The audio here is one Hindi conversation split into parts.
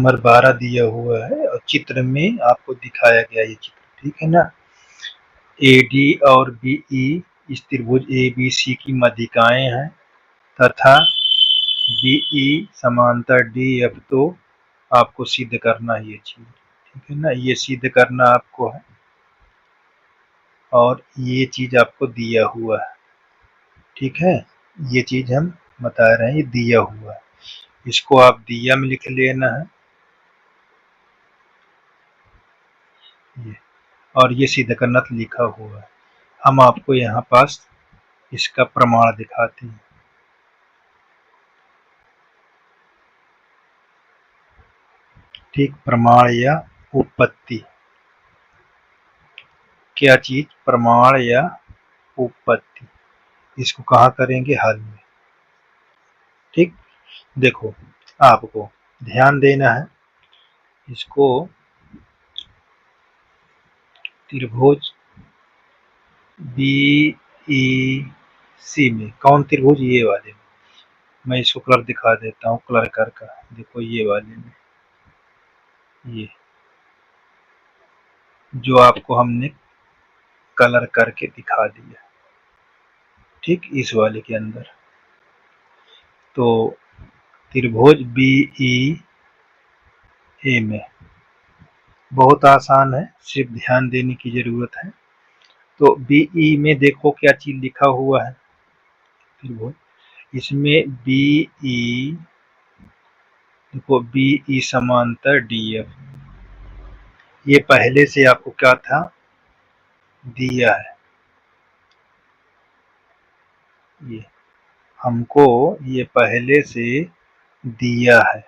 नंबर 12 दिया हुआ है और चित्र में आपको दिखाया गया ये चित्र, ठीक है ना। AD और BE इस त्रिभुज ABC की मध्यिकाएं हैं तथा BE समांतर DF, तो आपको सिद्ध करना है ये चीज, ठीक है ना। ये सिद्ध करना आपको है और ये चीज आपको दिया हुआ है, ठीक है। ये चीज हम बता रहे हैं, ये दिया हुआ है, इसको आप दिया में लिख लेना है ये, और ये सिद्ध करना लिखा हुआ है। हम आपको यहाँ पास इसका प्रमाण दिखाते हैं। ठीक, प्रमाण या उपपत्ति, क्या चीज, प्रमाण या उपपत्ति, इसको कहाँ करेंगे, हल में। ठीक, देखो आपको ध्यान देना है, इसको त्रिभुज BEC में, कौन त्रिभुज, ये वाले में, मैं इसको कलर दिखा देता हूँ, कलर करके देखो, ये वाले में, ये जो आपको हमने कलर करके दिखा दिया, ठीक, इस वाले के अंदर। तो त्रिभुज BEA में बहुत आसान है, सिर्फ ध्यान देने की जरूरत है। तो BE में देखो क्या चीज लिखा हुआ है त्रिभुज, इसमें BE, देखो BE समांतर DF, ये पहले से आपको क्या था, दिया है, ये हमको ये पहले से दिया है,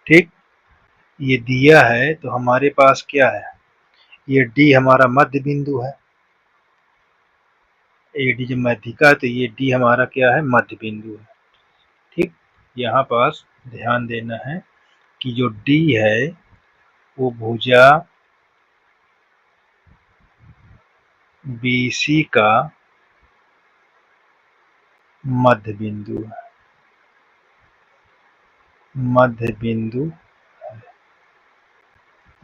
ठीक, ये दिया है। तो हमारे पास क्या है, ये D हमारा मध्य बिंदु है, AD जब मध्यिका, तो ये D हमारा क्या है, मध्य बिंदु है, ठीक। यहाँ पास ध्यान देना है कि जो D है वो भुजा BC का मध्य बिंदु है, मध्य बिंदु है,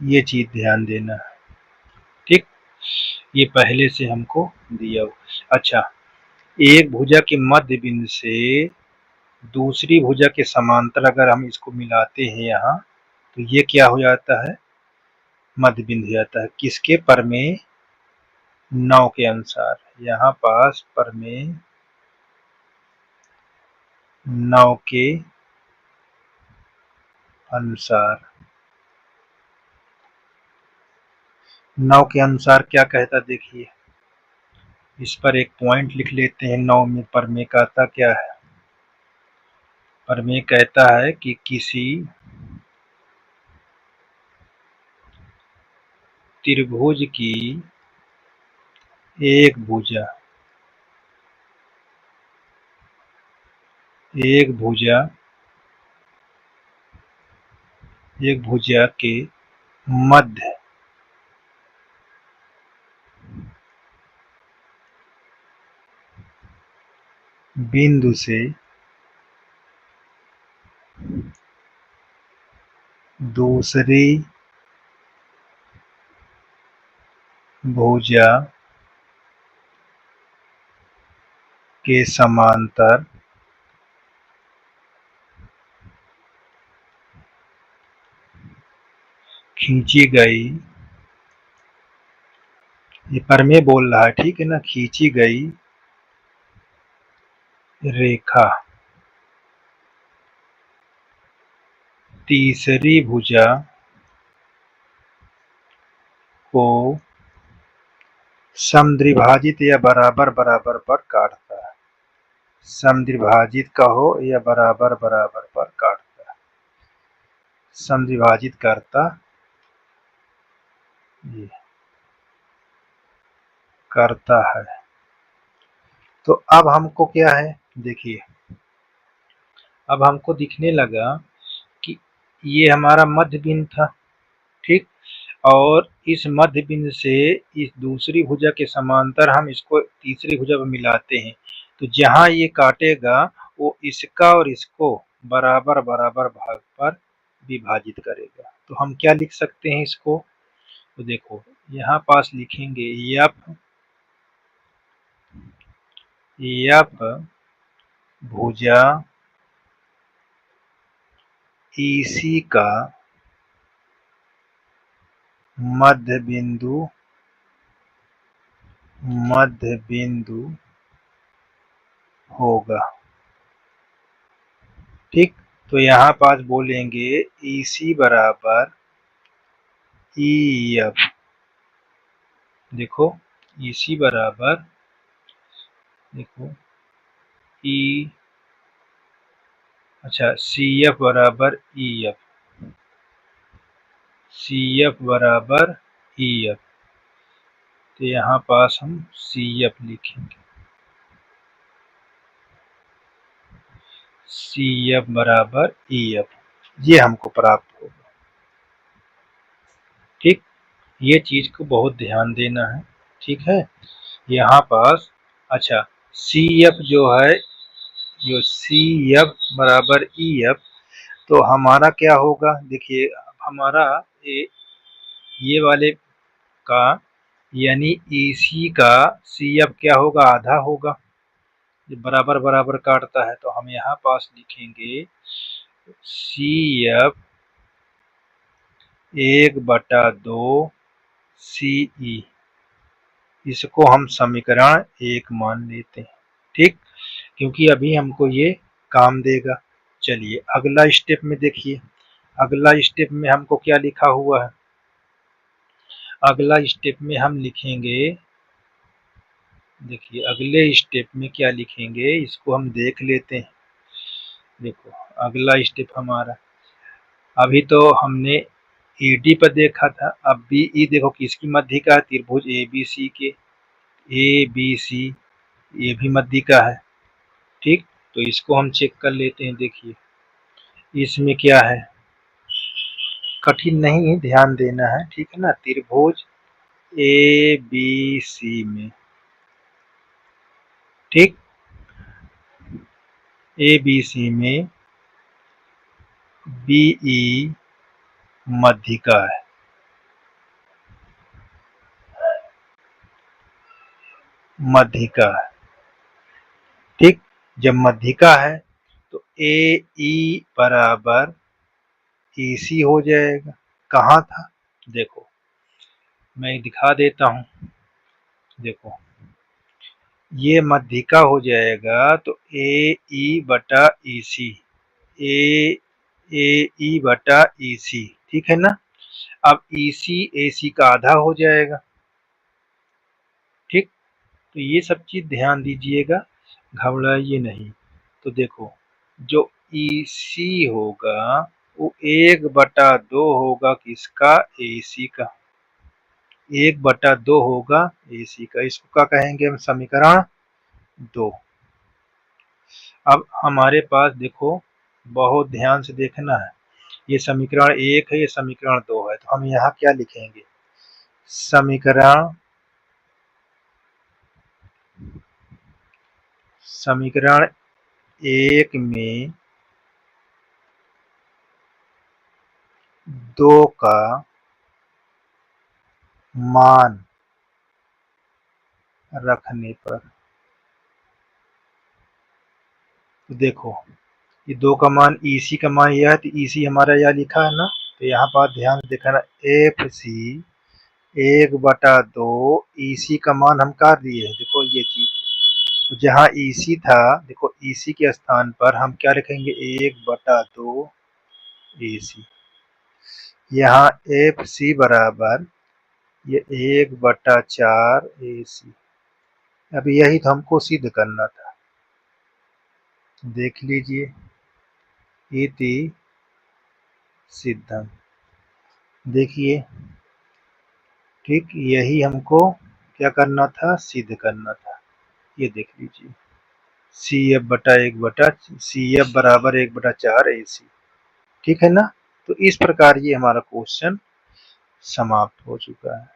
ये चीज ध्यान देना है, ठीक। ये पहले से हमको दिया हुआ। अच्छा, एक भुजा के मध्य बिंदु से दूसरी भुजा के समांतर अगर हम इसको मिलाते हैं यहाँ, तो ये क्या हो जाता है, मध्य बिंदु जाता है, किसके, प्रमेय 9 के अनुसार। यहाँ पास प्रमेय 9 के अनुसार, 9 के अनुसार क्या कहता, देखिए इस पर एक पॉइंट लिख लेते हैं। 9 में प्रमेय कहता क्या है, प्रमेय कहता है कि किसी त्रिभुज की एक भुजा, एक भुजा, एक भुजा के मध्य बिंदु से दूसरी भुजा के समांतर खींची गई, ये प्रमेय बोल रहा है, ठीक है ना, खींची गई रेखा तीसरी भुजा को समद्विभाजित या बराबर बराबर पर काटता है, समद्विभाजित कहो या बराबर बराबर पर काटता है, समद्विभाजित करता, ये करता है। तो अब हमको क्या है, देखिए अब हमको दिखने लगा कि ये हमारा मध्य बिंदु था, ठीक, और इस मध्य बिंदु से इस दूसरी भुजा के समांतर हम इसको तीसरी भुजा में मिलाते हैं, तो जहां ये काटेगा वो इसका और इसको बराबर बराबर भाग पर विभाजित करेगा। तो हम क्या लिख सकते हैं इसको, तो देखो यहाँ पास लिखेंगे यप भुजा ईसी का मध्य बिंदु होगा। ठीक, तो यहाँ पास बोलेंगे ईसी बराबर ई एफ। देखो ईसी बराबर, देखो ई, अच्छा सी एफ बराबर ई एफ, सी एफ बराबर ई एफ। तो यहाँ पास हम सी एफ लिखेंगे, सी एफ बराबर ई एफ, ये हमको प्राप्त होगा। ठीक, ये चीज को बहुत ध्यान देना है। ठीक है, यहाँ पास अच्छा सी एफ जो है, जो सी एफ बराबर ई एफ, तो हमारा क्या होगा, देखिए हमारा ये वाले का यानी ईसी का सी एफ क्या होगा, आधा होगा, ये बराबर बराबर काटता है। तो हम यहाँ पास लिखेंगे सी एफ 1/2 सी ई, इसको हम समीकरण 1 मान लेते हैं। ठीक, क्योंकि अभी हमको ये काम देगा। चलिए अगला स्टेप में देखिए, अगला स्टेप में हमको क्या लिखा हुआ है, अगला स्टेप में हम लिखेंगे, देखिए अगले स्टेप में क्या लिखेंगे इसको हम देख लेते हैं। देखो अगला स्टेप हमारा, अभी तो हमने ईडी पर देखा था, अब बीई देखो किसकी मध्यिका है, त्रिभुज एबीसी के, एबीसी ये भी मध्यिका है। ठीक, तो इसको हम चेक कर लेते हैं। देखिए इसमें क्या है, कठिन नहीं है, ध्यान देना है। ठीक है ना, त्रिभुज एबीसी में, ठीक, एबीसी में बीई मध्यिका है, मध्यिका है। ठीक, जब मध्यिका है तो ए ई बराबर ईसी हो जाएगा। कहाँ था, देखो मैं दिखा देता हूँ। देखो ये मध्यिका हो जाएगा, तो ए ई बटा ई सी, ए ई बटा ई सी, ठीक है ना। अब ई सी ए सी का आधा हो जाएगा। ठीक, तो ये सब चीज ध्यान दीजिएगा, घबराइए नहीं। तो देखो जो ई सी होगा वो 1/2 होगा किसका, ए सी का, 1/2 होगा ए सी का। इसको क्या कहेंगे हम, समीकरण 2। अब हमारे पास देखो बहुत ध्यान से देखना है, ये समीकरण 1 है, ये समीकरण 2 है। तो हम यहाँ क्या लिखेंगे, समीकरण 1 में 2 का मान रखने पर, तो देखो ये 2 का मान, ईसी का मान यह है, तो ईसी हमारा यह लिखा है ना। तो यहाँ पर ध्यान से देखना, एफ सी 1/2 ईसी का मान हम काट दिए हैं। देखो ये चीज, तो जहाँ ईसी था, देखो ईसी के स्थान पर हम क्या लिखेंगे, 1/2 ईसी। यहाँ एफ सी बराबर ये 1/4 ईसी। अब यही तो हमको सिद्ध करना था, देख लीजिए, इति सिद्धम। देखिए ठीक, यही हमको क्या करना था, सिद्ध करना था। ये देख लीजिए, सी एफ बटा 1 सी एफ बराबर 1/4 ए सी। ठीक है ना। तो इस प्रकार ये हमारा क्वेश्चन समाप्त हो चुका है।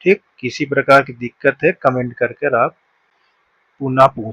ठीक, किसी प्रकार की दिक्कत है कमेंट करके आप पुनः पूछ